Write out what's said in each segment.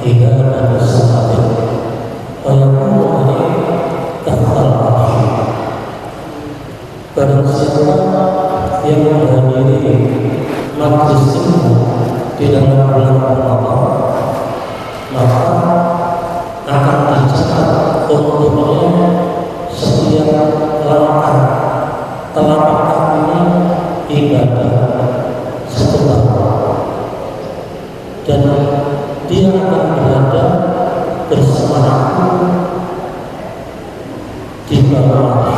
hingga ada sahabat Al-Quran Al-Arshi. Barang siapa yang menghadiri majlis ilmu di dalam bulan Ramadan, maka akan dicatat untuknya setiap langkah telapak kakinya ibadah satu tahun, dan dia akan berada bersama aku di bawah.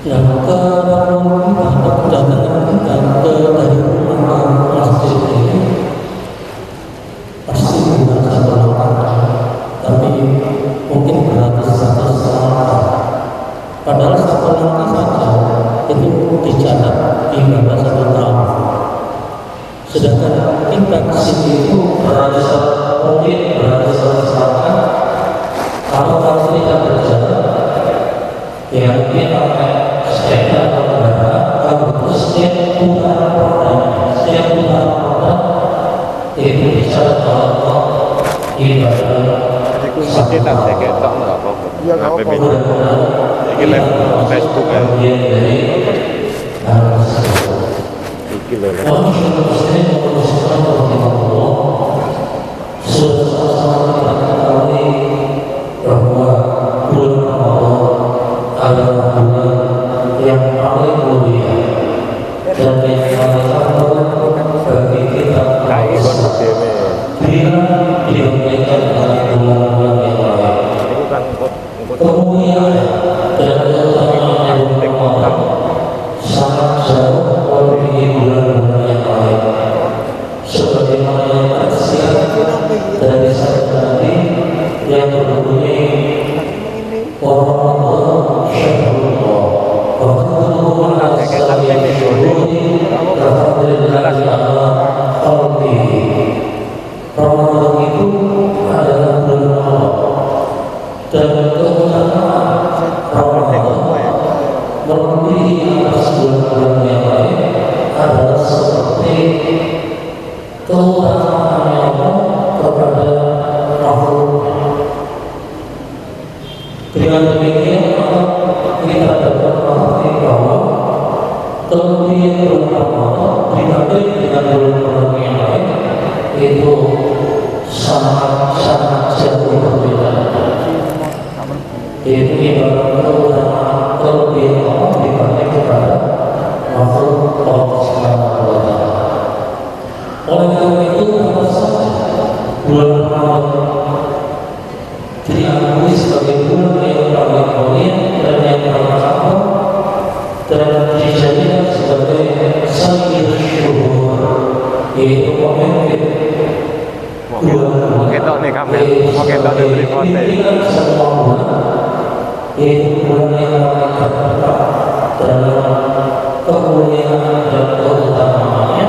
Yang kedatangan kita dari rumah masjid ini pasti bukan satu langkah, tapi mungkin beratus-ratus langkah. Padahal satu langkah saja itu dicatat ibadah satu tahun. Sedangkan kita kesini itu berada mungkin berada selatan. Kalau tidak berjalan, ya mungkin pakai sepeda atau kendaraan. Kalau setiap putaran roda itu dicatat Allah ibadah. Jadi kunci kita saya ketok nggak apa-apa. Iya nggak apa-apa. Ini live Facebook ya. Iki lho. Bahwa bulan Ramadan adalah bulan yang paling mulia dan yang paling agung bagi kita. Bila dibandingkan dengan bulan-bulan yang lain, kemuliaan dan keutamaan bulan Ramadan sangat jauh melebihi bulan-bulan yang lain. Sebagaimana yang tersirat dari sabda Nabi yang berbunyi, Ramadan syahrullah wa fadluhu ala sa'iri syuhuri kafadlillahi ala khalqihi. Ramadan itu adalah bulan Allah, dan keutamaan Ramadan melebihi atas bulan-bulan yang lain adalah seperti keutamaan Allah kepada makhluknya. Dengan demikian kita dapat mengerti bahwa kelebihan bulan Ramadan dibanding dengan bulan-bulan yang lain itu sangat jauh berbeda. Itu ibarat keutamaan kelebihan Allah dibanding kepada makhluk Allah Subhanahu wa Ta'ala. Oleh karena itu, apa saja bulan Ramadan diakui sebagai bulan yang paling mulia dan yang paling agung, dan dijadikan sebagai sayyidul syuhur, yaitu pemimpin bulan. Ketok nih kamera, mau ketok dari foto. Semua bulan, yaitu bulan yang paling terdekat dalam kemuliaan dan keutamaannya.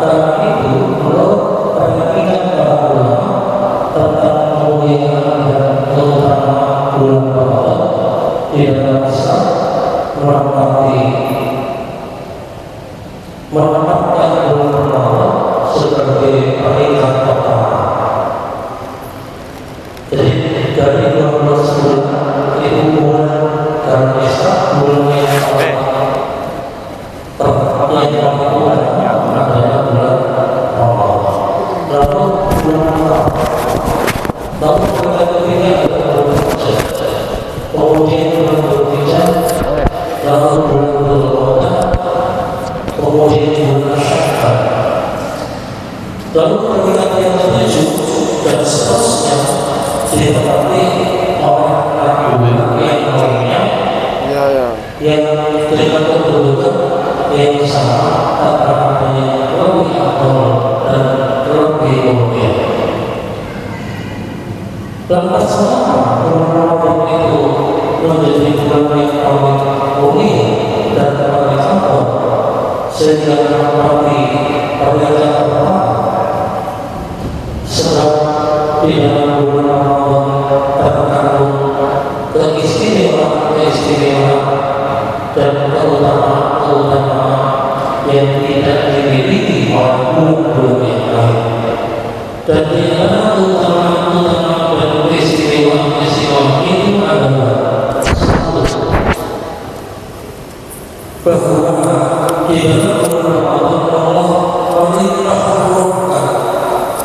Karena itu, menurut perhatian para ulama tentang kemuliaan dan keutamaan bulan Ramadan di dalam Islam, menempatkan bulan Ramadan sebagai peringkat pertama. Jadi dari 12 bulan itu bulan dalam Islam, bulan yang paling adalah bulan Ramadan. Lalu bulan Ramadan, lalu bulan ketiga adalah bulan Rajab, kemudian bulan Dzulhijjah, lalu bulan Dzulqa'dah, kemudian bulan Syawal, lalu peringkat yang ketujuh dan seterusnya ditempati oleh para ulama yang lainnya yang terlibat kedudukan yang sama antara yang lebih agung dan lebih mulia. Lantas mengapa bulan Ramadan itu menjadi bulan yang paling mulia dan paling agung sehingga menempati peringkat pertama? Sebab di dalam bulan Ramadan terkandung keistimewaan dan keutamaan yang tidak dimiliki oleh bulan Dan yang utama dan peristiwa itu adalah satu, bahwa di dalam Allah melimpahkan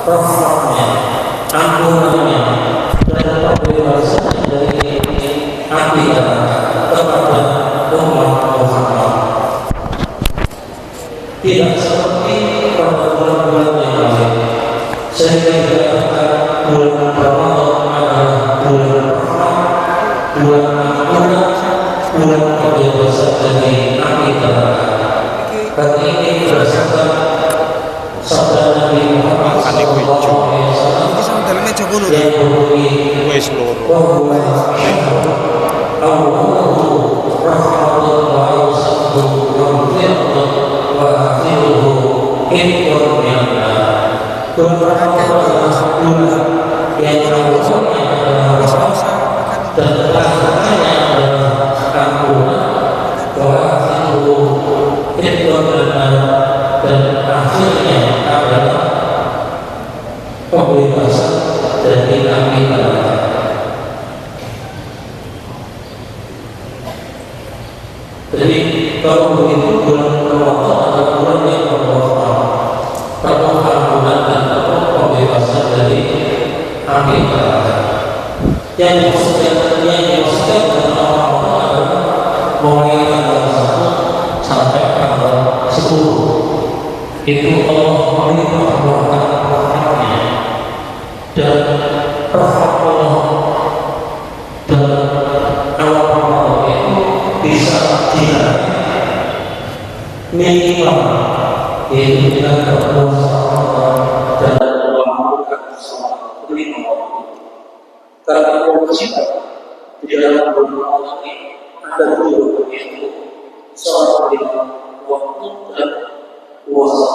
rahmatnya, ampunannya, dan pembebasan dari api neraka kepada umat Muhammad. Tidak seperti pada bulan-bulan yang lain, sehingga dikatakan bulan Ramadan adalah bulan rahmat, bulan ampunan, bulan pembebasan dari api neraka. Dan ini berdasarkan sabda Nabi Muhammad SAW yang berbunyi Wes loro. bahwa awwaluhu rahmatun wa awsatuhu maghfiratun wa akhiruhu hifdzun minnar. Bulan Ramadan adalah bulan yang awalnya adalah rahmat dan akhirnya adalah ampunan, wa akhiruhu hifdzun minnar, dan akhirnya adalah pembebasan dari api neraka. Jadi kalau begitu bulan Ramadan adalah bulan yang penuh ampunan dan penuh pembebasan dari api neraka. Yang dimaksudkan dengan Ramadan adalah mulai tanggal 1 sampai tanggal 10. Itu Allah melimpahkan rahmatnya, dan rahmat Allah dan awal Ramadan itu bisa diraih minimal, yaitu dengan berpuasa dan melakukan sholat 5 waktu. Karena kewajiban di dalam bulan Ramadan ini ada 2, yaitu sholat 5 waktu dan puasa.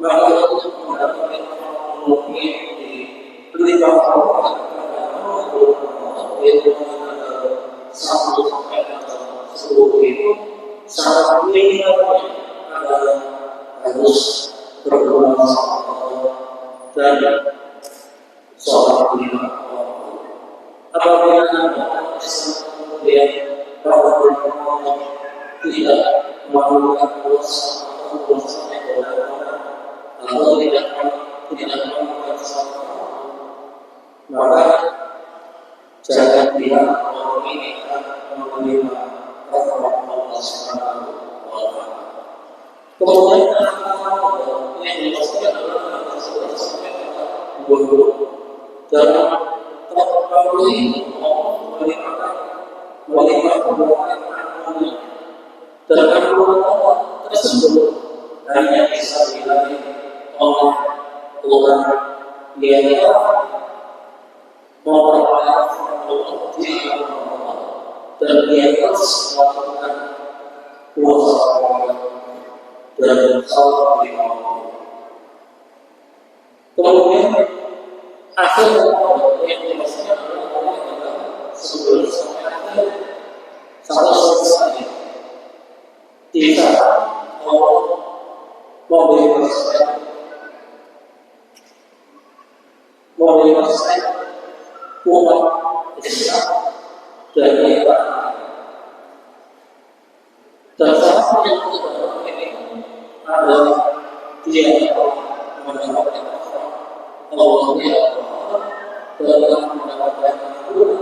Maka untuk mendapatkan mungkin di 5 waktu yaitu 1 sampai 10 itu syarat minimalnya adalah harus berpuasa dan sholat 5 waktu. Apabila kemudian tidak melakukan puasa atau tidak melakukan sholat, maka jangan bilang bahwa ini akan menerima rahmat Allah Subhanahu wa Ta'ala. Kemudian yang dimaksudkan adalah sampai 20 dalam tahun ini melihat dan Allah tersebut hanya bisa dilalui oleh orang yang memperlakukan Allah dan dia terus melakukan puasa dan sholat 5 waktu. Kemudian akhir yang dimaksudkan adalah sebelum sampai akhir sampai selesai. Jika Allah membebaskan umat Islam dari dan salah satu yang ini adalah dia mendapatkan Allah dalam mendapatkan Allah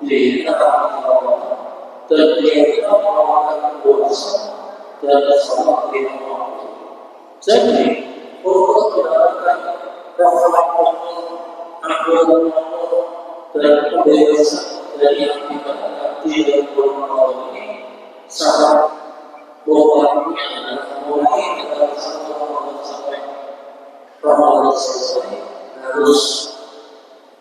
di Allah dan dia melakukan puasa dan sholat 5 waktu. Jadi untuk mendapatkan rahmat Allah, ampunan Allah, dan pembebasan dari api neraka di dalam bulan Ramadan ini sangat bahwanya adalah mulai dari 1 Ramadan sampai Ramadan selesai harus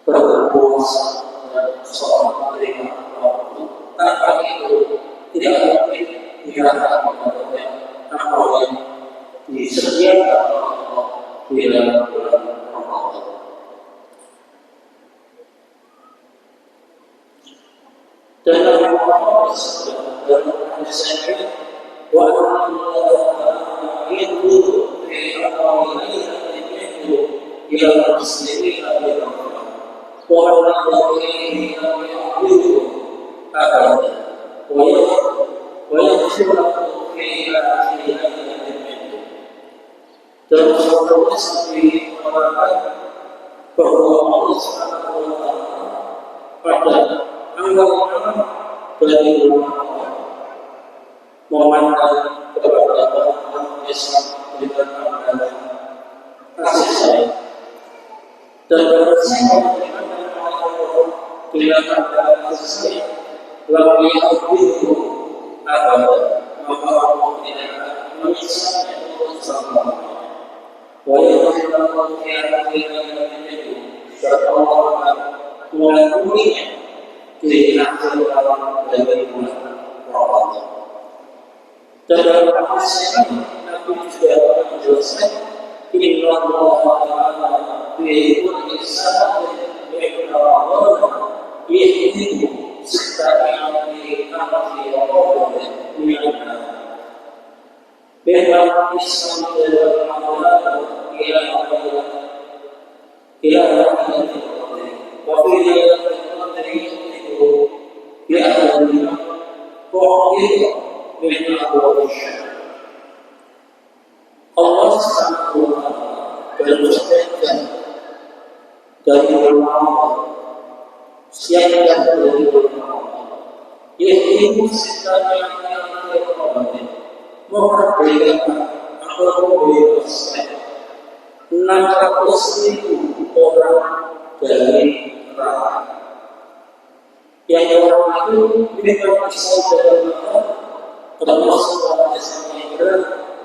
berpuasa dan sholat 5 waktu. Tanpa itu tidak mungkin dikatakan mendapatkan apa yang disediakan oleh Allah di dalam bulan Ramadan. Dan Nabi Muhammad SAW dalam hadis ini wa itu sendiri lagi orang yang itu apa? Boleh sudah kehilangan itu. Terus seperti orang bahwa Allah Subhanahu wa Ta'ala pada awal dari memandang kepada orang Islam dengan pandangan kasih sayang dan bersama dengan pandangan kasih sayang lalu itu ada maka Allah tidak memisahkan untuk sama walaupun Allah tidak itu serta Allah mengakuinya kehinaan dalam dari bulan Ramadan. Dan dalam hadis ini Nabi juga menjelaskan Inna Allah Ta'ala yuhibbul ihsana min Ramadan yahdihi serta yang amati Allah dengan dalam Islam dalam Ramadan ila وفي ليلة القدر يأتي فوقه من أبواب الشام Allah Subhanahu wa Ta'ala berfirman dari Ramadan siapa yang dari Ramadan yaitu setiap yang dari Ramadan memperbaiki atau membebaskan 600.000 orang dari neraka. Yang orang itu diberikan pisau dalam mata, termasuk orang yang berat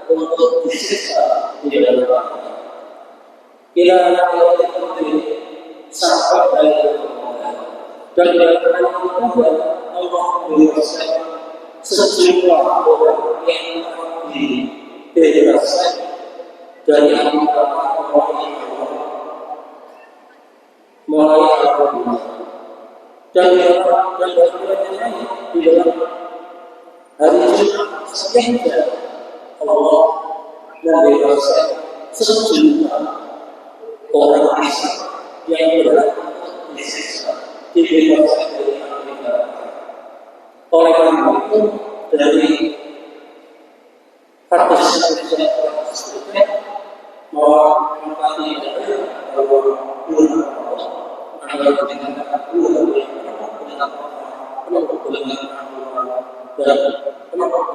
untuk disiksa di dalam neraka. Bila ayat itu sampai dari Ramadan dan dalam Ramadan Allah membebaskan sejumlah orang yang dibebaskan dari antara orang yang mulai dan di dalam hari Jumat sehingga Allah membebaskan sejumlah orang Islam yang berat disiksa dibebaskan dari api neraka. Oleh karena itu dari hadis yang tersebut bahwa mengkaji bahwa adalah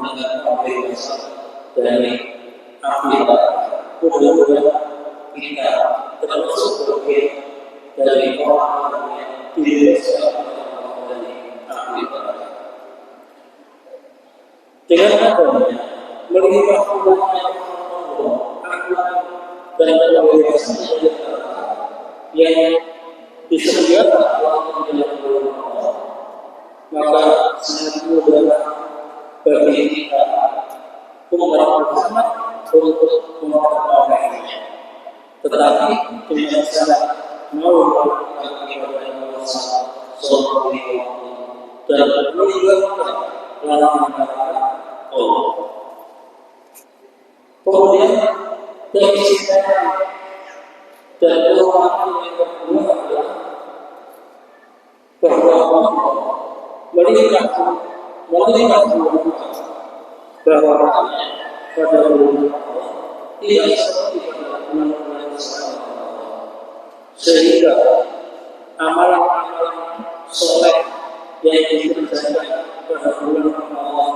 dengan pembebasan dari api neraka. Kita termasuk dari orang yang dibebaskan dari api neraka. Dengan adanya melihat Allah dan pembebasan dari neraka yang disediakan Allah dalam Allah, maka sangat mudah bagi kita umat Muhammad untuk memperolehnya. Tetapi dengan cara mau melakukan ibadah puasa, sholat dan meninggalkan larangan Allah. Kemudian dari sisi dan keuangan yang kedua adalah bahwa melihat bahwa pada bulan tidak seperti pada bulan-bulan sehingga amalan-amalan soleh yang dikerjakan pada bulan Ramadan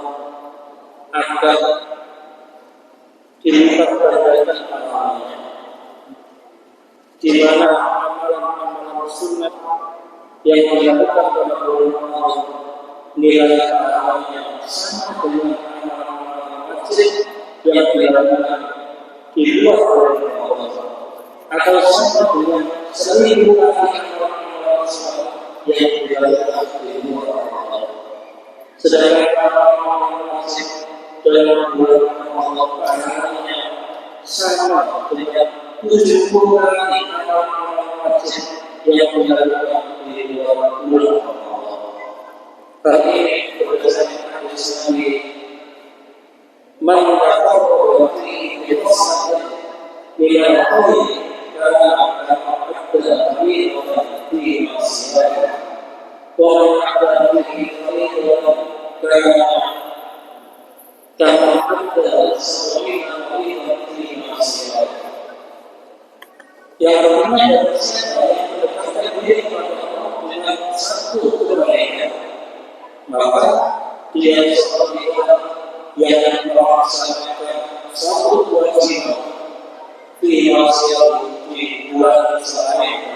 akan dilipat gandakan pahalanya, di mana amalan-amalan sunat yang dilakukan pada bulan Ramadan nilai pahalanya sama dengan amalan-amalan wajib yang dilakukan di luar bulan Ramadan, atau sama dengan 1000 kali amalan sunat yang dilakukan di luar Ramadan. Sedangkan amalan wajib dalam bulan Ramadan pahalanya sama dengan 70 kali amalan wajib yang dilakukan di luar bulan Ramadan. Hal ini berdasarkan hadis Nabi, "Man yaqulu fi qissatin bila qawli kana tetapi di manusia orang ada di dalam karena ada sesuatu yang di manusia yang pertama adalah mendekatkan diri kepada Allah dengan satu kebaikan, maka dia seperti orang yang melaksanakan satu kewajiban di manusia di bulan sehari.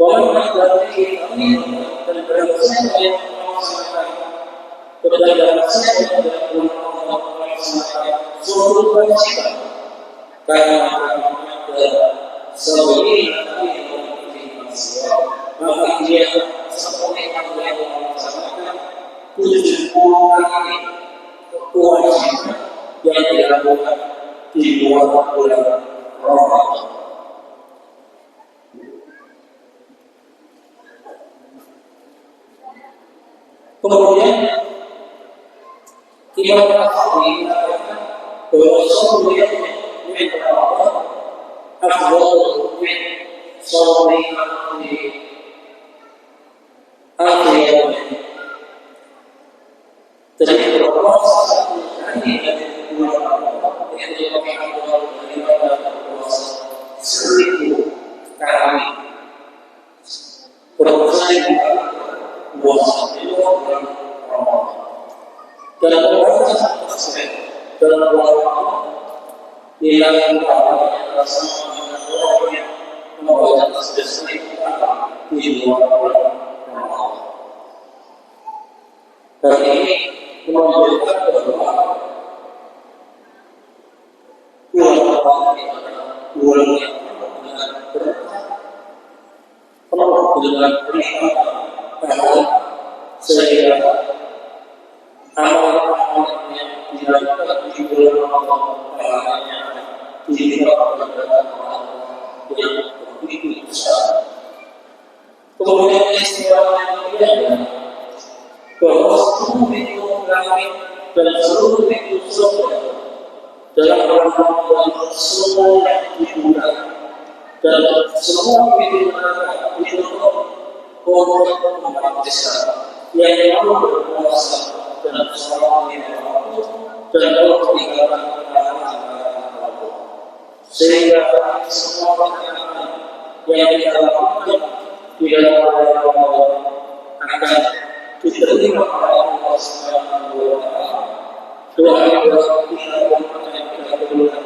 Orang berarti kami dan berhasil yang melaksanakan kebenaran saya dan melaksanakan suatu kewajiban karena ada sebagai kami di manusia, maka dia seperti yang melaksanakan 70 kali kewajiban yang dilakukan di luar bulan Ramadan. Kemudian kita mengetahui bahwa semuanya min Ramadan afdal min shaumi akhir. Jadi berpuasa satu hari dari bulan Ramadan itu lebih afdal daripada berpuasa 1000 kali. Berpuasa puasa di bulan Ramadan. Dalam puasa tersebut dalam bulan Ramadan dilakukan rasa orang yang membaca tasbih di luar bulan Ramadan. Dan ini menunjukkan bahwa bulan Ramadan adalah bulan yang berkah, penuh dengan berkah, sehingga amal-amal yang dilakukan di bulan Ramadan pahalanya dilipat gandakan oleh Allah yang begitu besar. Kemudian istimewa yang lainnya bahwa seluruh pintu langit dan seluruh pintu surga dalam bulan Ramadan semua dibuka dan semua pintu neraka ditutup untuk umat Islam yang mau berpuasa dan sholat lima waktu dan mau meninggalkan perkara-perkara sehingga semua perkara yang kita lakukan di dalam bulan Ramadan akan diterima oleh Allah Subhanahu wa Ta'ala. Doa-doa kita yang kita perlukan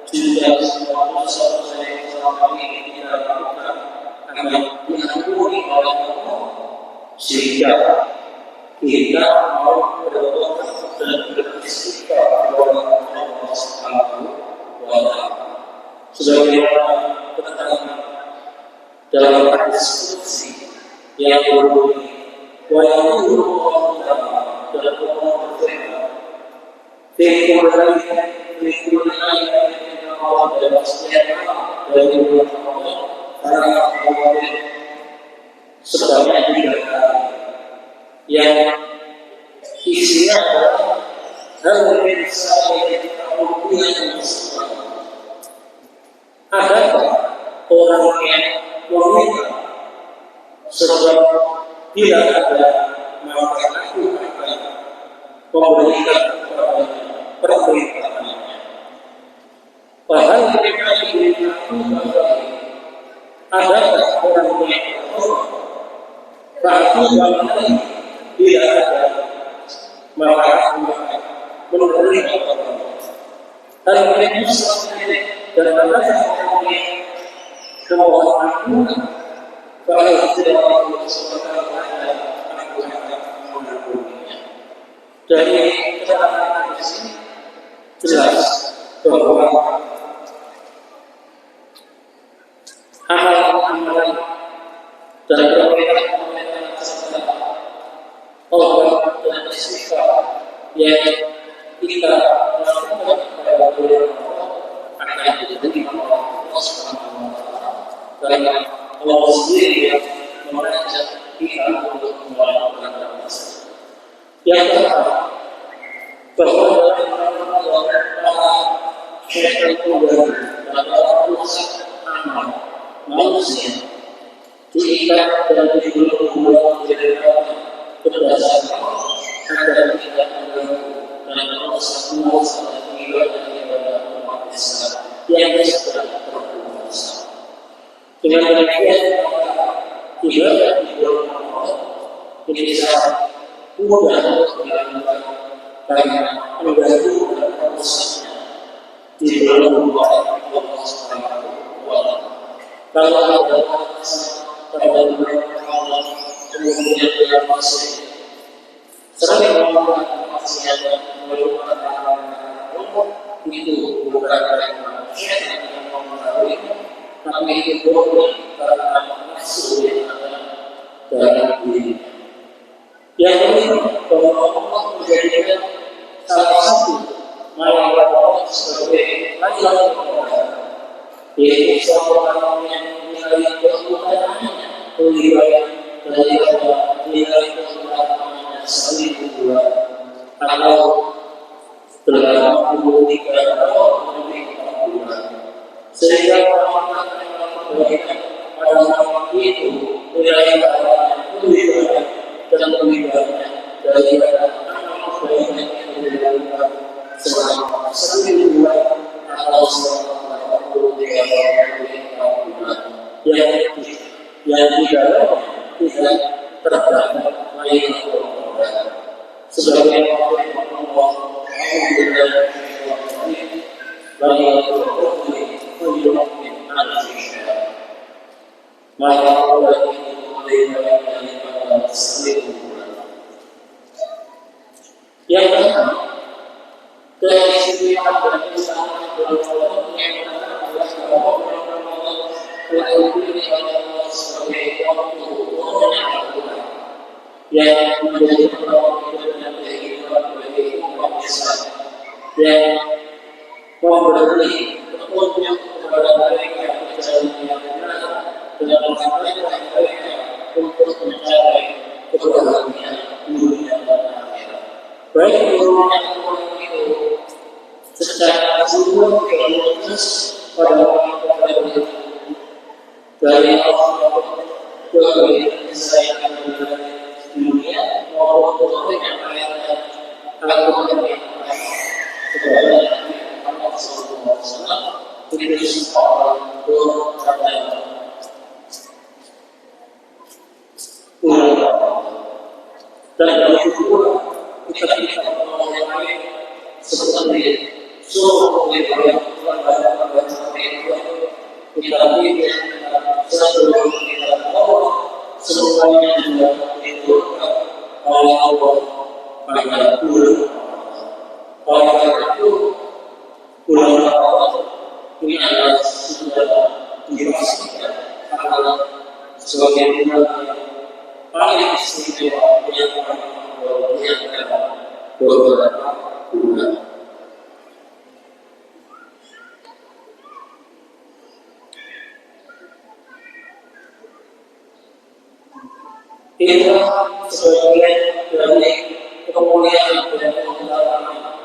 juga semua dosa-dosa yang selama ini kita lakukan akan diampuni oleh Allah sehingga kita mau berdoa dan beristighfar kepada Allah Subhanahu wa Ta'ala. Sebagaimana keterangan dalam hadis qudsi yang berbunyi wa yaqulu Allah Ta'ala dalam Allah berfirman fi kulli ayatin Allah dan setiap dari bulan Ramadan para awalin sebanyak 3 kali yang isinya adalah hal yang saya yang adakah orang yang meminta sebab tidak ada maka aku akan memberikan permintaannya. Bahkan ketika diberikan adakah orang yang berarti bahkan tidak ada maka aku akan memberikan hal yang sendiri dan adakah orang yang kemohonan aku kalau tidak mau sebenarnya aku akan mengampuninya. Dari keterangan di sini jelas bahwa amalan-amalan dan permintaan serta obat dan istighfar yang kita lakukan pada bulan Ramadan akan diterima oleh Allah Subhanahu wa Ta'ala. Karena Allah sendiri yang mengajak kita untuk melakukan puasa. Yang pertama, bahwa dalam Ramadan para syaitan kembali atau rusak amal, manusia persatuan serta pengibaran kepada umat Islam yang sedang berpuasa. Dengan demikian, ibadah di bulan Ramadan ini sangat mudah dilakukan karena mendahulukan prosesnya di dalam Allah Subhanahu wa Ta'ala. Kalau ada pada bulan Ramadan kemudian dia masih sering melakukan maksiat melakukan itu bukan karena syaitan yang mempengaruhi, tapi itu murni karena nafsu yang ada dalam diri. Yang ini bahwa Allah menjadikan salah satu malaikat Allah sebagai ajaran kepada, yaitu seorang yang menilai keutamaan kelimpahan daripada nilai keutamaan seribu bulan atau 83 tahun lebih 4 bulan, sehingga orang yang kebaikan pada zaman itu nilai keutamaan kelimpahan dan kelimpahannya daripada amal kebaikan yang dilakukan selama 1000 bulan atau selama 83 tahun lebih 4 bulan yang di dalamnya tidak terdapat lain sebagai Allah yang pertama, keistimewaan dan kesamaan dalam yang yang menjadi penolong dan kehidupan bagi umat Islam yang memberi petunjuk kepada mereka jalan yang benar dan mengamalkan mereka untuk mencapai kebahagiaan dunia dan akhirat. Baik dunia itu secara keseluruhan terus pada orang dari Allah ke saya dunia maupun yang lainnya akan kepada Allah Subhanahu wa Ta'ala itu semua dan bersyukur kita mengalami seperti suruh yang pada seperti itu kita tidak satu kita tahu semuanya juga itu oleh Allah pada bulan. Oleh itu bulan Ramadan ini adalah sudah dipastikan adalah sebagai bulan yang paling istimewa yang dalam beberapa bulan. Inilah sebagian dari kemuliaan dan keutamaan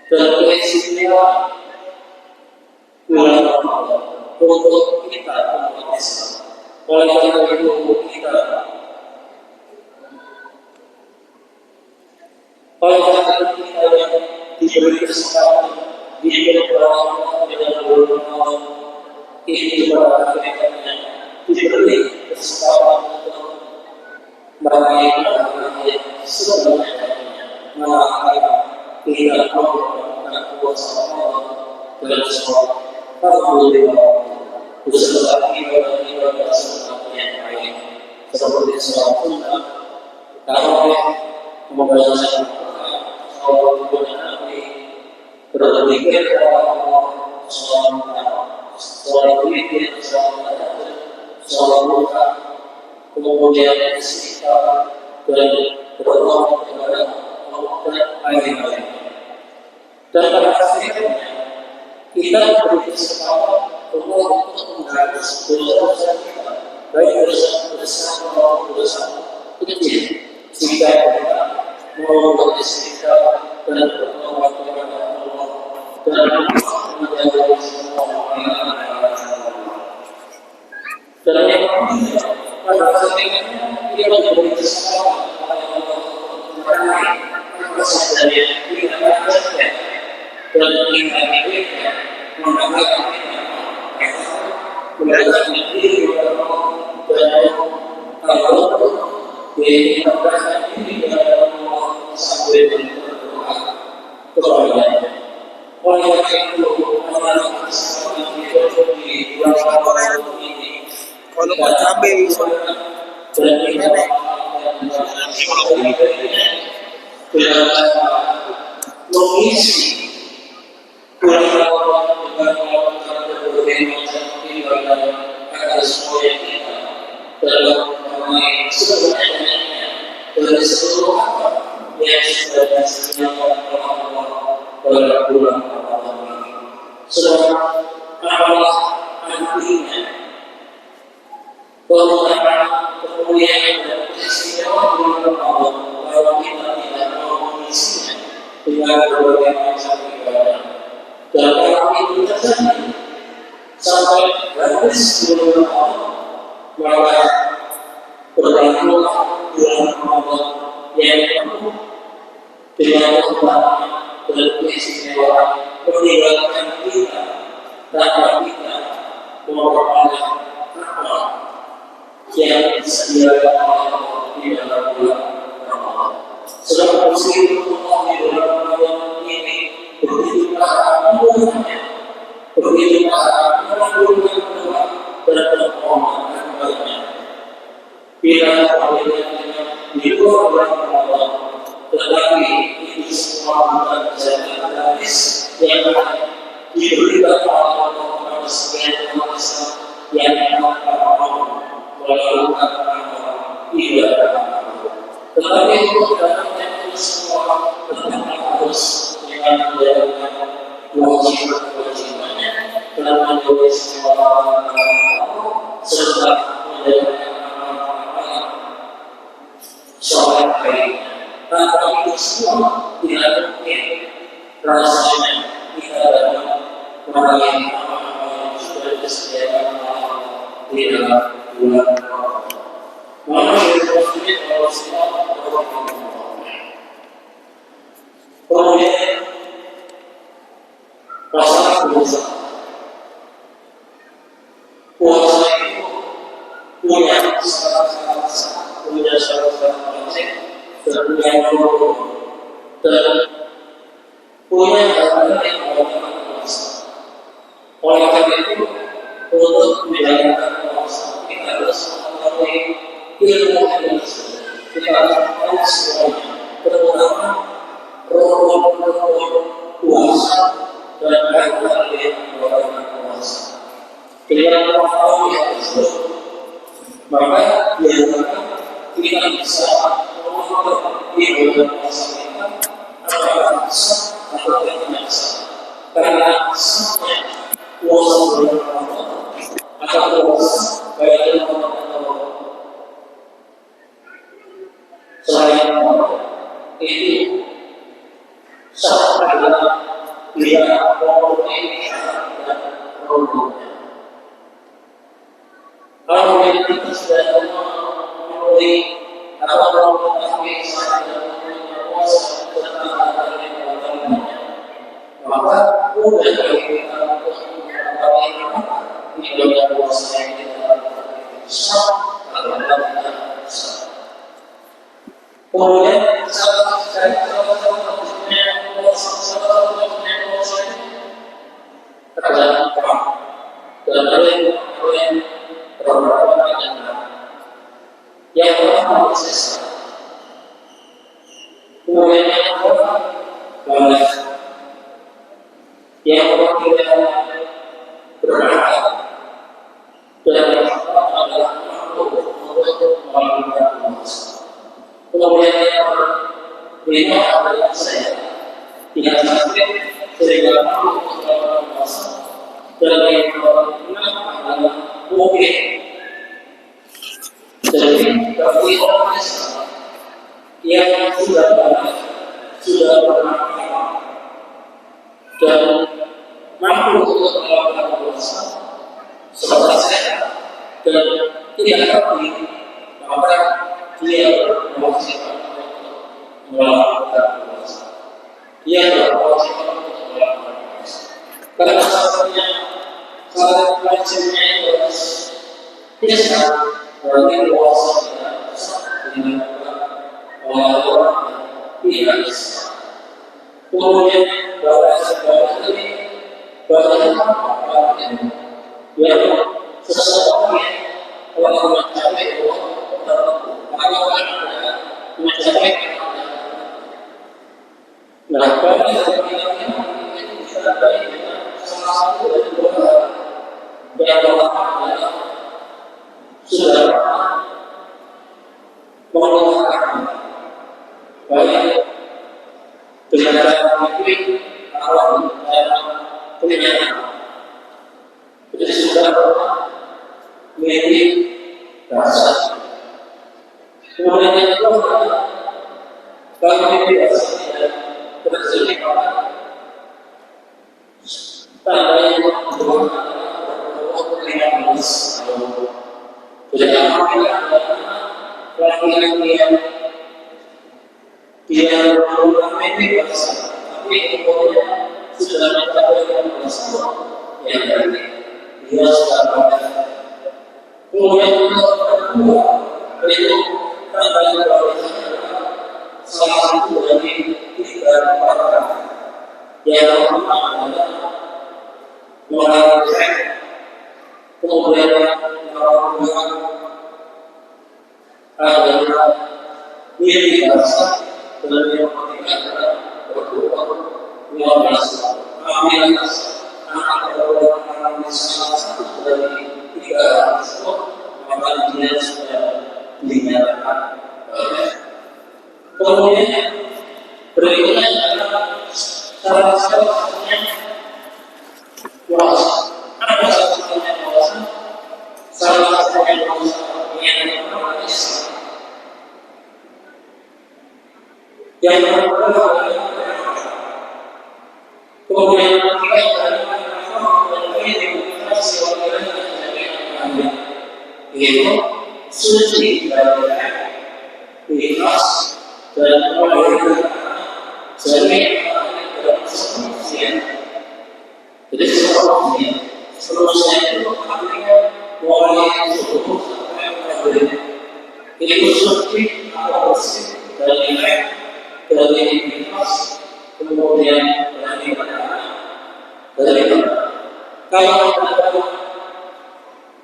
dan keistimewaan bulan Ramadan untuk kita umat Islam. Oleh karena itu kita yang diberi kesempatan diberi peluang dengan bulan Ramadan ini pada akhirnya diberi kesempatan untuk merayakan sebenarnya merayakan kita melakukan puasa Ramadan dan sholat alhamdulillah beserta ibadah sunnah yang lain seperti sholat sunnah, tarawih, membaca Al-Quran, sholat kepada Nabi, berzikir kepada Allah, sholat witir, sholat duha, kemudian istighfar dan berdoa kepada Allah dan lain-lain. Dan pada akhirnya kita beri kesempatan untuk menghapus dosa-dosa kita, baik dosa besar maupun dosa kecil, jika kita mau beristighfar dan berdoa kepada Allah dan menjauhi semua dan yang ketiga, pada akhirnya kita beri kesempatan kepada Allah untuk meraih Kalau mau cabai Ia adalah kewajiban untuk melakukan puasa. Karena satunya saat wajibnya itu bisa berarti puasa tidak bisa dilakukan oleh orang yang tidak bisa. Kemudian bahasa ini bahasa apa ini? Yang seseorang yang telah mencapai mencapai nah, bagi itu bisa baik dengan salah satu dari dua hal. Yang pertama adalah sudah menggunakan baik dengan cara memilih atau cara penyampaian. Jadi sudah memilih bahasa. Kemudian yang kedua kalau memilih bahasa tidak terjadi tanda yang kedua jadi apabila laki-laki yang dia memilih bahasa tapi kemudian sudah mencapai bahasa yang tadi dia sudah berada. Kemudian yang kedua itu tanda yang salah satu dari tiga perkara yang pertama adalah menghargai kemudian melakukan adalah diri bahasa dan yang ketiga adalah berdoa bahasa. Apabila anak orang salah satu dari tiga tersebut maka dia sudah dinyatakan kemudian berikutnya adalah salah satunya puasa. Apa satunya puasa? Salah satunya puasa yang pertama yang kedua kemudian ketiga adalah yaitu suci dari ikhlas dan mengakhiri jadi jadi seterusnya itu artinya mulai subuh sampai maghrib itu suci atau bersih dari ikhlas kemudian dari kalau ada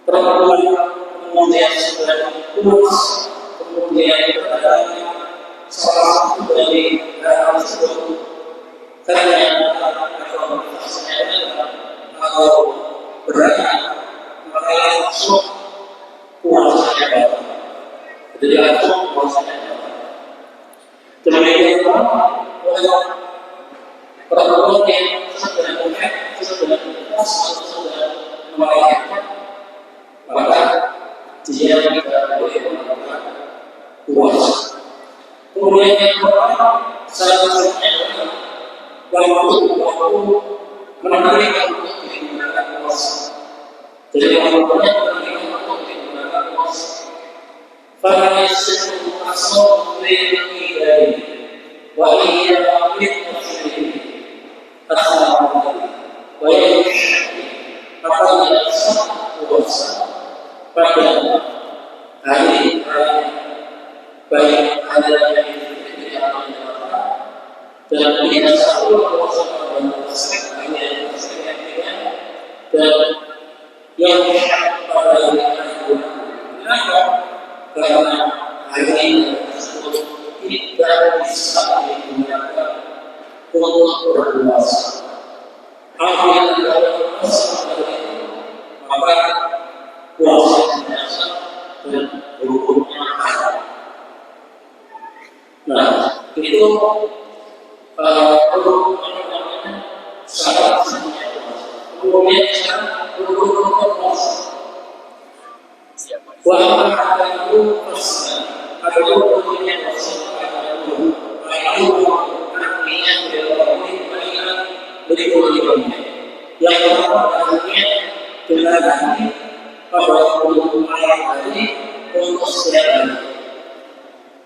perempuan kemudian sudah puas kemudian ada salah satu dari hal tersebut karena atau berani maka langsung puasanya batal. Jadi langsung puasanya batal. Demikian pula perempuan yang sedang berhaid, sedang puas atau sedang melahirkan maka dia tidak boleh melakukan puasa. Kemudian yang kedua, salah satunya adalah waktu menarikan untuk digunakan puasa. Jadi waktunya menarikan untuk digunakan puasa. Karena itu asal dari wahai amit muslim, assalamualaikum, wahai maka tidak sah puasa pada hari baik ada yang tidak dan tidak satu puasa pada dan yang pada hari kenapa? Karena hari tersebut tidak bisa digunakan untuk berpuasa. Apabila tidak berpuasa maka puasa tidak sah dan hukumnya haram. Nah, itu syarat sahnya puasa. Kemudian syarat rukun puasa. Wahai itu puasa, ada rukunnya puasa. Artinya berikutnya. Yang pertama artinya dengan hati pada waktu malam hari untuk setiap hari.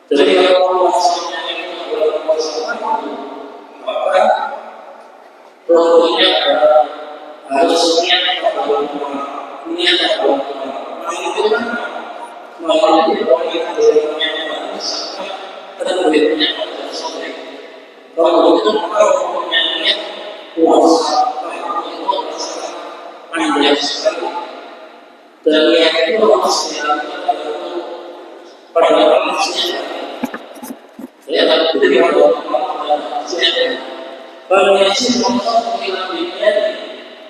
Jadi kalau puasanya itu adalah puasa waktu, maka Contohnya harus niat kalau niat kalau itu kan mau itu yang terbentuknya sampai kalau itu kalau punya niat puasa itu panjang sekali dan niat itu maksudnya pada maksudnya ya tapi itu kalau kalau yang semua mengambilnya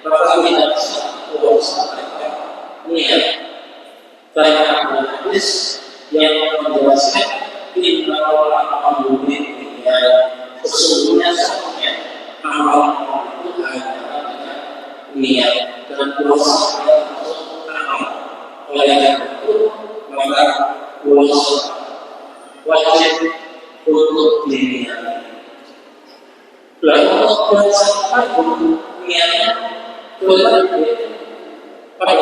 maka tidak bisa puasa niat karena hadis yang menjelaskan inna Allah ya sesungguhnya amal itu adalah dengan niat dan puasa amal oleh karena itu maka puasa wajib untuk diniati. Lalu Allah sampai niatnya pada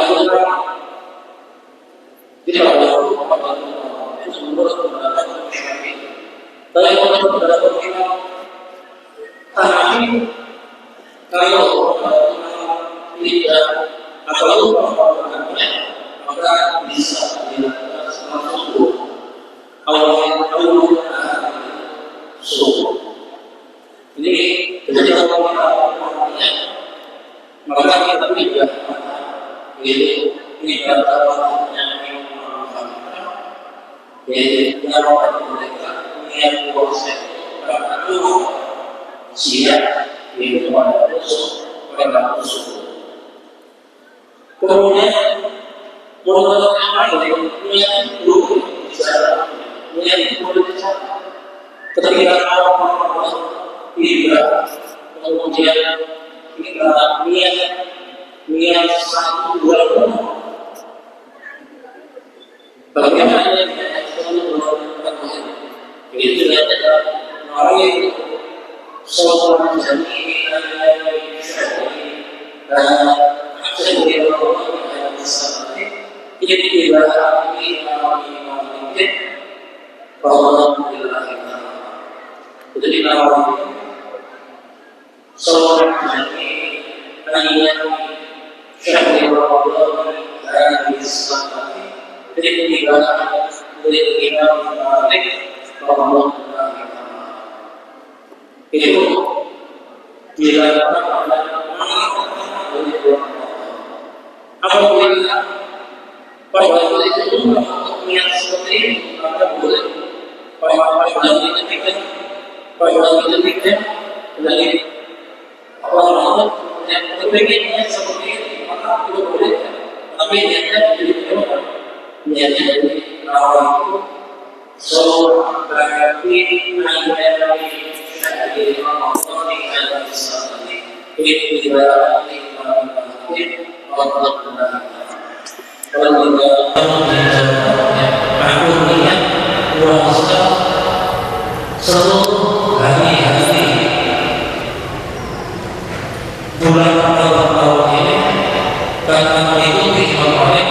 orang tidak ada itu menurut pendapat Syafi'i. Tapi menurut pendapat Imam Hanafi kalau tidak atau melakukannya maka bisa dilakukan setelah subuh. Awal subuh. Ini jadi kalau kita melakukannya maka kita tidak yaitu tidak terlalunya yaitu dalam mereka niat puasa pada dulu siap yaitu pada subuh. Kemudian menurut yang lain niat dulu bicara niat dulu bicara ketika awal tidak kemudian kita niat 1, 2 bagaimana niat 1, 2 itu adalah melalui sholat jami dan akhirnya Allah bersama ini ibadah ini alhamdulillah jadi nama sholat jami syahri Ramadan dan Islam jadi ibadah dari Imam Malik rahimahullah itu dilakukan apabila pada waktu itu niat seperti ini maka boleh pada demikian dari orang yang berpikirnya seperti ini maka itu boleh tapi niatnya menjadi bagaimana niatnya dari awal itu sholat berarti hanya dari Ramadan dan Islam itu ibadah Allah benar. Kalau tidak aku niat puasa seluruh hari-hari bulan tahun ini karena mengikuti Imam Malik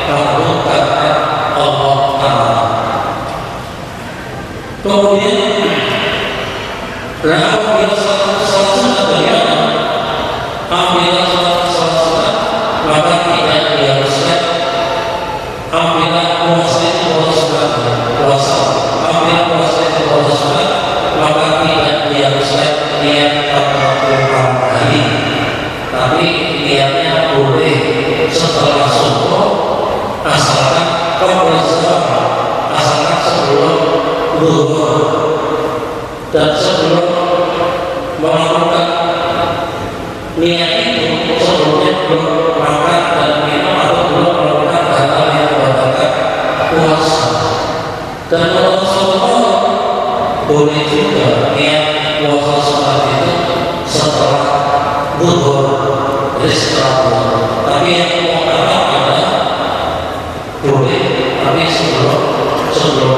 lalu karena Allah Taala. Kemudian apabila salat bagaimana? Apabila salat maka tidak diharuskan. Apabila puasa itu puasa, apabila puasa itu puasa, maka tidak diharuskan niat 40 hari. Tapi niatnya boleh setelah subuh, asalkan asalkan sebelum zuhur dan sebelum melakukan niat itu sebelumnya belum makan dan minum atau belum melakukan hal-hal yang membatalkan puasa. Dan Rasulullah boleh juga niat puasa sholat itu setelah zuhur, setelah zuhur. Tapi yang utama adalah boleh tapi sebelum zuhur.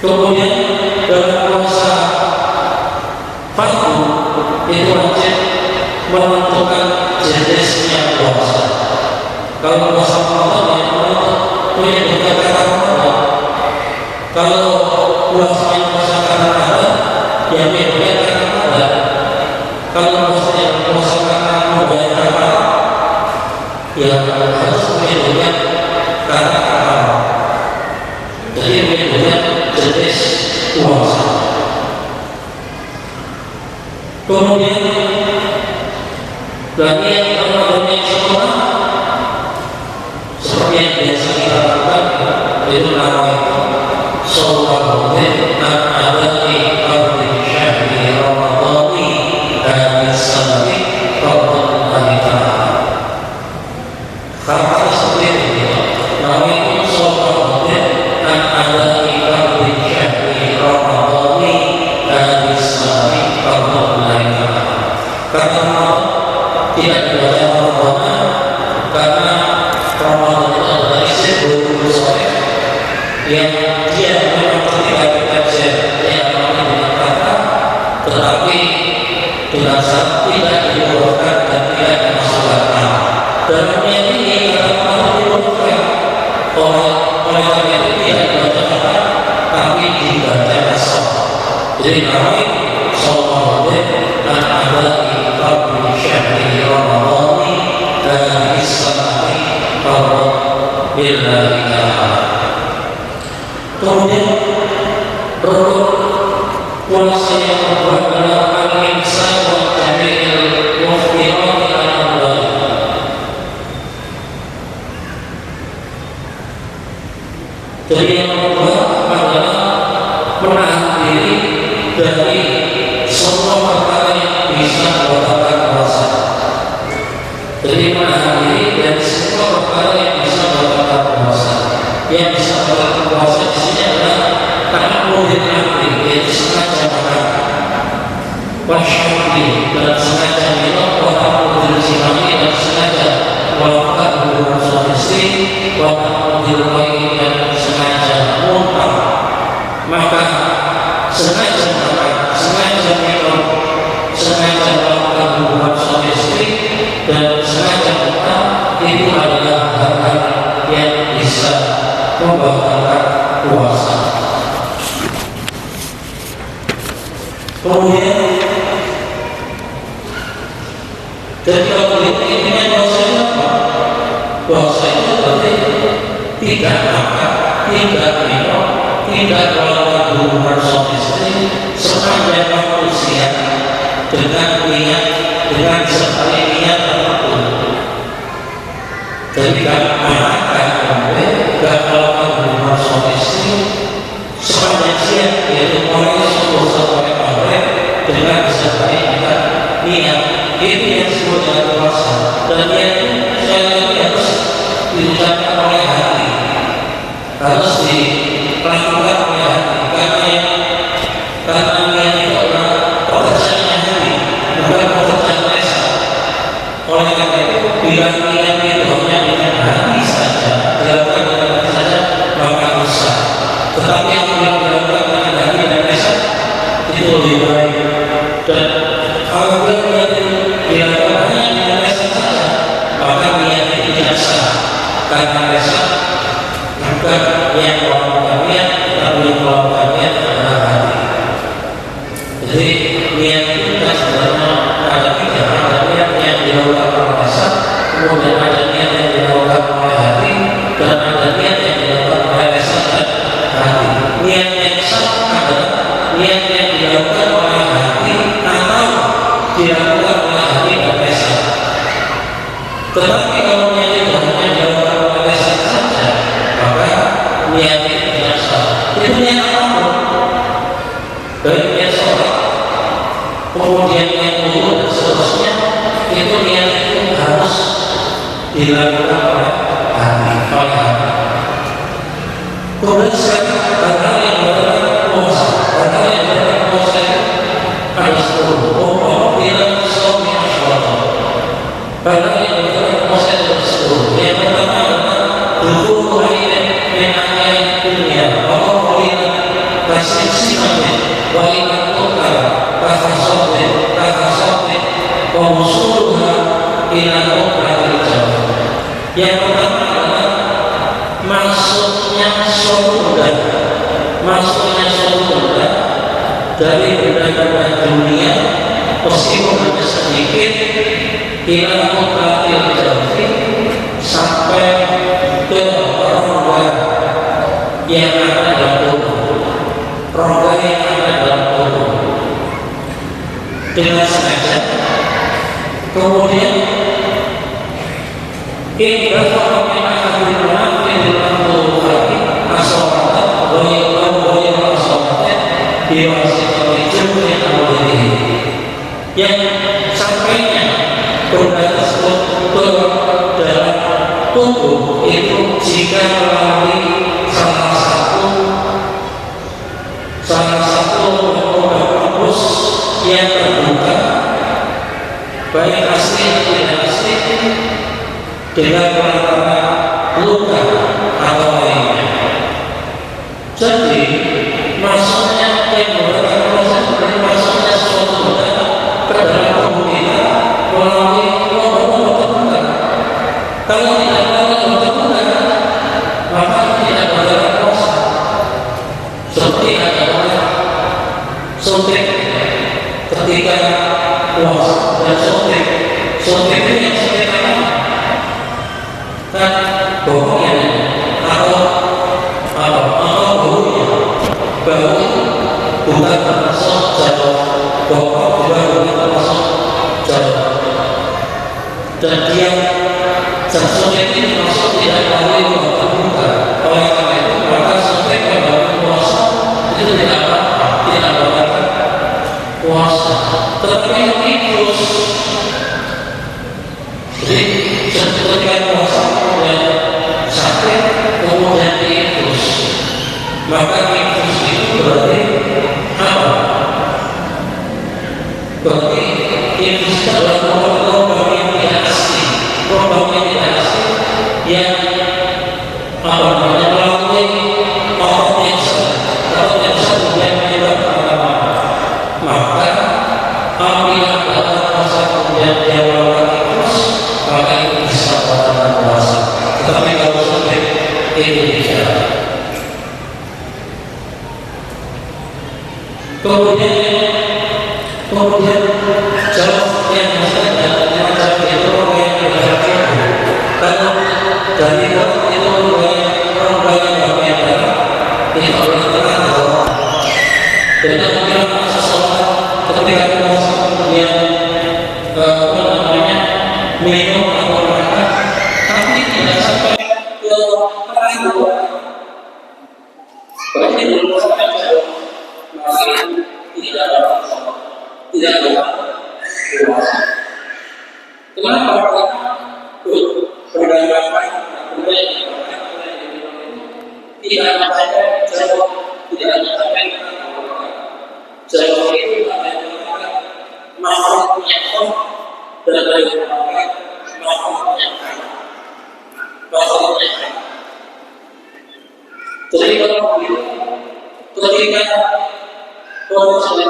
Kemudian dalam puasa fardu itu wajib menentukan jenisnya puasa. Kalau puasa Ramadan yang punya beberapa Ramadan, kalau puasa karena ada, ya beda karena ada. Kalau misalnya puasa karena membayar apa, ya harus beda karena apa. Jadi beda jenis puasa. Kemudian lagi yang namanya sholat, seperti yang biasa kita lakukan itu namanya sholat dan ada di arti syahri Ramadhani dan sanati Ramadhani Ta'ala. Kata seperti itu namanya sholat dan ada di arti syahri Ramadhani dan sanati Ramadhani Ta'ala. Kata tidak dibaca Ramadan karena Ramadan itu adalah isi bulan soleh yang dia memang ketika kita namanya dengan kata, tetapi dengan syarat tidak dibolehkan dan tidak dimasukkan. Dalam ini kata-kata dibolehkan oleh karena itu tidak dibaca kata, tapi dibaca asal. Jadi namanya sholat dan ada di syahri Ramadhani dan islamati Ramadhani Ta'ala. Kemudian rukun puasa yang kedua adalah al-imsak wa jami'il muftirati al-amwal. Jadi yang kedua adalah menahan diri dari semua perkara yang bisa membatalkan puasa. Jadi menahan diri dari semua perkara yang bisa membatalkan puasa. Yang bisa membatalkan puasa di sini adalah karena murid nanti, yaitu sengaja makan, wasyamli dan sengaja minum, wahamudil simami dan sengaja melakukan hubungan suami istri, wahamudil bayi dan sengaja muntah. Maka sengaja makan, sengaja minum, sengaja melakukan hubungan suami istri dan sengaja muntah, itu adalah hal-hal yang bisa membatalkan puasa. Kemudian jadi kalau intinya puasa itu apa? Puasa itu berarti tidak makan, tidak minum, tidak melakukan hubungan suami istri sepanjang waktu siang dengan niat, dengan sekali niat apapun. Jadi kalau makan, tidak melakukan hubungan suami istri sepanjang siang, yaitu mulai subuh sampai maghrib dengan sekali niat, itu yang disebut dengan puasa. Dan niat itu sekali harus diucapkan oleh hati, harus dilakukan oleh hati, karena niat itu adalah pekerjaan hati, bukan pekerjaan lisan. Oleh karena itu, bila niat itu hanya dengan hati saja, dilakukan dengan hati saja, maka bisa. Tetapi yang dilakukan dengan hati dan lisan itu lebih baik. Dan apabila niat itu dilakukan hanya dengan lisan saja, maka niat itu tidak sah. Karena lisan bukan yang melakukan niat, tapi yang melakukan niat adalah hati. Jadi niat itu tidak sebenarnya ada tiga, ada niat yang dilakukan oleh lisan, kemudian ada niat yang dilakukan oleh hati, dan ada niat yang dilakukan oleh lisan dan hati. Niat yang sah adalah niat yang dilakukan oleh hati atau dilakukan oleh hati dan lisan. Tetapi kalau niat itu hanya dilakukan oleh lisan saja, maka niat itu tidak sah. Itu niat apapun, baik niat sholat, kemudian niat wudu dan seterusnya, itu niat itu harus dilakukan oleh hati. Kemudian sekarang hal yang berkaitan puasa, hal yang berkaitan puasa itu ada 10. Tidak suami sholat. Hal yang berkaitan puasa itu ada 10. Yang pertama adalah dulu menanya dunia, bahwa kuliah kasih sifatnya, walilah tukar, kahasabih, pemusuhnya ila tukar jauh. Yang pertama adalah masuknya surga masuknya suatu benda dari benda-benda dunia meskipun hanya sedikit ila mutlaqil jaufi sampai ke rongga yang ada dalam tubuh, rongga yang ada dalam tubuh dengan sengaja. Kemudian indah fenomena kehidupan yang dilakukan lagi asalnya boleh asalnya diwasikan jumlah awalnya yang sampainya benda tersebut ke dalam tubuh itu jika melalui salah satu tembus yang terbuka, baik asli atau tidak asli, dengan perantara luka atau lainnya. Jadi masuknya yang berkaitan proses seperti masuknya suatu benda ke dalam tubuh kita melalui lubang-lubang terbuka. Kalau tidak melalui lubang terbuka, maka tidak berkaitan proses. Seperti ada orang suntik ketika puasa dan suntik itu yang suntik apa? Kan bohongnya atau baunya, bau bukan termasuk jalur bokok, juga bukan termasuk jalur, dan dia suntik ini masuk tidak melalui lubang terbuka. Oleh karena itu maka suntik pada puasa itu tidak berkaitan puasa, tetapi yang infus. Jadi ketika puasa kemudian sakit kemudian diinfus, maka infus itu berarti apa? Berarti infus adalah lubang yang tidak asli, yang melalui otot yang kemudian menyebabkan apa? Maka apabila ada puasa kemudian dia melakukan infus, maka itu bisa batalkan puasa. Tetapi kalau suntik itu tidak. Kemudian jawab yang maksudnya macam itu yang berhasil. Kalau dari itu rongga yang bagian dalam itu adalah terang. Dan apabila seseorang ketika puasa kemudian minum atau makan, tapi tidak sampai ke perairan, berarti belum sampai ke masih tidak ada puasa. Kenapa? Perdagangan tidak ada saja jauh, tidak ada sampai jauh itu adalah makhluknya dan dari makhluknya. Jadi kalau begitu, ketika proses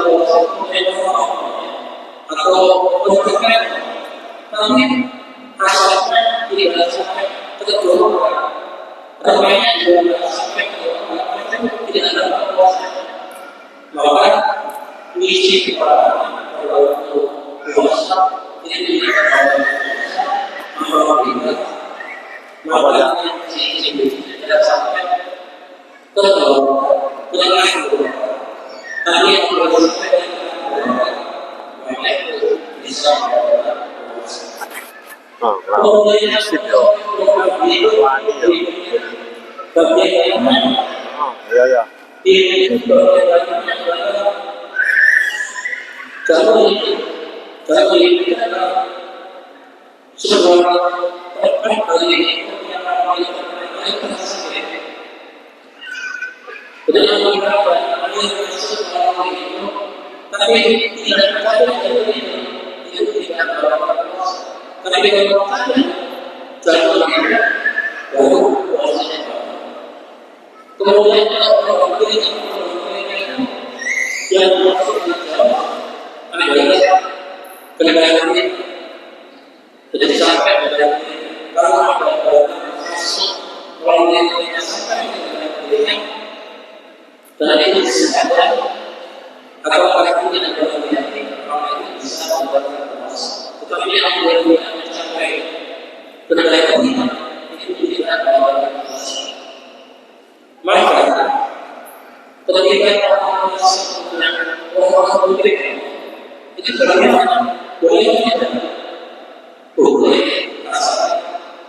atau berkaitan, tapi asalnya tidak sampai ke kedua, namanya juga sampai ke tidak ada proses. Maka misi kita waktu puasa ini apabila maka tidak sampai ke tapi yang bersampai maka itu bisa kemudian ya. Kalau ini adalah sebuah kali ini yang tapi tidak ada itu tidak ada. Tapi kalau ada jalur baru kemudian yang masuk di dalam adalah kendaraan ini. Jadi sampai pada kalau ada masuk melalui sampai dengan dirinya dan atau apalagi yang ada di hati orang itu bisa membuatkan puas. Tetapi yang tidak mencapai kedalaman iman itu tidak membuatkan puas. Maka ketika orang orang publik itu bagaimana? Boleh tidak? Boleh.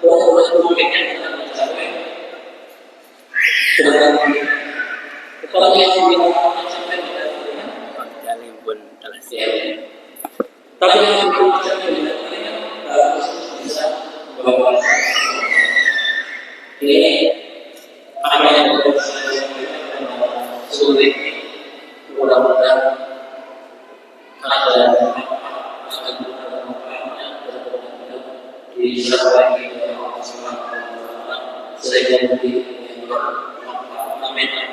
Orang publik yang tidak mencapai kedalaman iman. Kalau yang tidak mencapai tapi yang berbicara dengan kalian harus bisa bahwa ini apa yang saya sulit mudah-mudahan ada disampaikan Allah Subhanahu wa taala sehingga amin amin